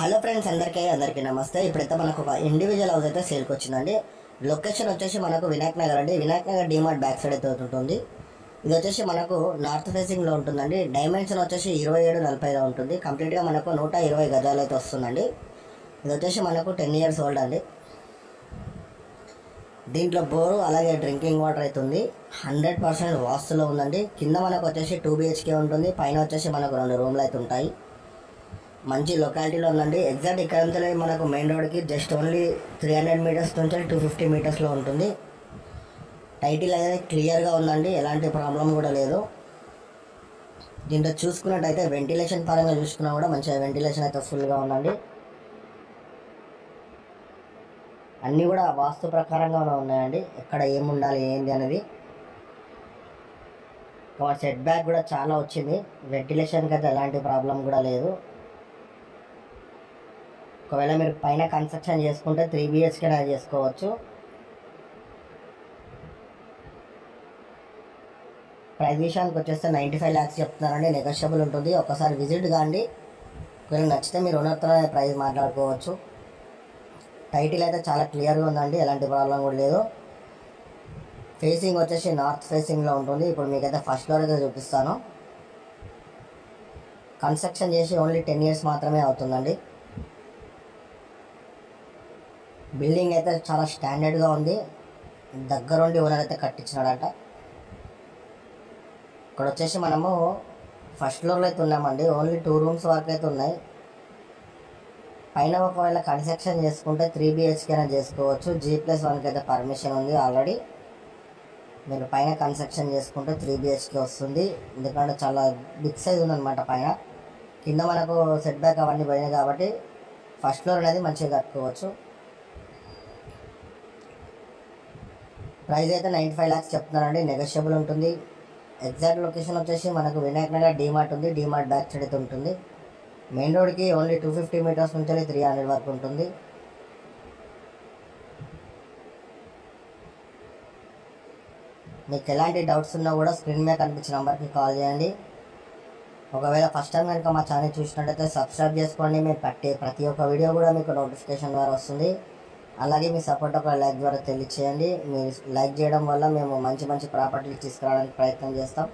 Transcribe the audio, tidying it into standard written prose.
Hello friends, అందరికీ నమస్తే. ఇప్పుడైతే మనకు ఒక ఇండివిజువల్ హౌస్ అయితే సేల్కి వచ్చిందండి. లొకేషన్ వచ్చేసి మనకు వినాయక్ నగర్ అండి. వినాయక్ నగర్ డిమార్ట్ బ్యాక్ సైడ్ అయితే ఉంటుంది. ఇది వచ్చేసి మనకు నార్త్ ఫేసింగ్లో ఉంటుందండి. డైమెన్షన్ వచ్చేసి 27-40 ఉంటుంది. కంప్లీట్గా మనకు 120 గజాలు అయితే వస్తుందండి. ఇది వచ్చేసి మనకు 10 years ఓల్డ్ అండి. దీంట్లో బోరు అలాగే డ్రింకింగ్ వాటర్ అయితే ఉంది. 100% వాస్తులో ఉందండి. కింద మనకు వచ్చేసి 2 BHK ఉంటుంది. పైన వచ్చేసి మనకు 2 రూమ్లు అయితే ఉంటాయి. మంచి లొకాలిటీలో ఉందండి. ఎగ్జాక్ట్ ఇక్కడ నుంచి మనకు మెయిన్ రోడ్కి జస్ట్ ఓన్లీ 300 meters నుంచి 250 meters ఉంటుంది. టైటిల్ అనేది క్లియర్గా ఉందండి, ఎలాంటి ప్రాబ్లం కూడా లేదు. దీంట్లో చూసుకున్నట్టయితే వెంటిలేషన్ పరంగా చూసుకున్నా కూడా మంచిగా వెంటిలేషన్ అయితే ఫుల్గా ఉందండి. అన్నీ కూడా వాస్తు ప్రకారంగా ఉన్నాయండి. ఎక్కడ ఏముండాలి ఏంది అనేది. సెట్ బ్యాక్ కూడా చాలా వచ్చింది. వెంటిలేషన్కి అయితే ఎలాంటి ప్రాబ్లం కూడా లేదు. ఒకవేళ మీరు పైన కన్స్ట్రక్షన్ చేసుకుంటే 3 BHK చేసుకోవచ్చు. ప్రైస్ విషయానికి వచ్చేస్తే 95 lakhs చెప్తున్నారండి. నెగోషియబుల్ ఉంటుంది. ఒకసారి విజిట్ కాండి. ఒకవేళ నచ్చితే మీరు ఓనర్తో ప్రైస్ మాట్లాడుకోవచ్చు. టైటిల్ అయితే చాలా క్లియర్గా ఉందండి, ఎలాంటి ప్రాబ్లం కూడా లేదు. ఫేసింగ్ వచ్చేసి నార్త్ ఫేసింగ్లో ఉంటుంది. ఇప్పుడు మీకైతే ఫస్ట్ ఫ్లోర్ అయితే చూపిస్తాను. కన్స్ట్రక్షన్ చేసి ఓన్లీ 10 years మాత్రమే అవుతుందండి. బిల్డింగ్ అయితే చాలా స్టాండర్డ్గా ఉంది. దగ్గరుండి ఓనర్ అయితే కట్టించినాడట. ఇక్కడ వచ్చేసి మనము ఫస్ట్ ఫ్లోర్లో అయితే ఉన్నామండి. ఓన్లీ 2 rooms వరకు అయితే ఉన్నాయి. పైన ఒకవేళ కన్స్ట్రక్షన్ చేసుకుంటే 3 BHK చేసుకోవచ్చు. G+1 అయితే పర్మిషన్ ఉంది ఆల్రెడీ. మీరు పైన కన్స్ట్రక్షన్ చేసుకుంటే 3 BHK వస్తుంది. ఎందుకంటే చాలా బిగ్ సైజ్ ఉందన్నమాట పైన. కింద మనకు సెట్ బ్యాక్ అవన్నీ పోయినాయి కాబట్టి ఫస్ట్ ఫ్లోర్ అనేది మంచిగా కట్టుకోవచ్చు. ప్రైస్ అయితే 95 lakhs చెప్తున్నారండి. నెగోషియబుల్ ఉంటుంది. ఎగ్జాక్ట్ లొకేషన్ వచ్చేసి మనకు వినాయక్ నగర్ డిమార్ట్ ఉంది. డిమార్ట్ బ్యాక్ సైడ్ అయితే ఉంటుంది. మెయిన్ రోడ్కి ఓన్లీ 250 meters నుంచి 300 వరకు ఉంటుంది. మీకు ఎలాంటి డౌట్స్ ఉన్నా కూడా స్క్రీన్ మీద కనిపించిన నెంబర్కి కాల్ చేయండి. ఒకవేళ ఫస్ట్ టైం కనుక మా ఛానల్ చూసినట్టయితే సబ్స్క్రైబ్ చేసుకోండి. మేము పెట్టే ప్రతి ఒక్క వీడియో కూడా మీకు నోటిఫికేషన్ ద్వారా వస్తుంది. అలాగే మీ సపోర్ట్ ఒక లైక్ ద్వారా తెలియచేయండి. మీరు లైక్ చేయడం వల్ల మేము మంచి ప్రాపర్టీలు తీసుకురావడానికి ప్రయత్నం చేస్తాం.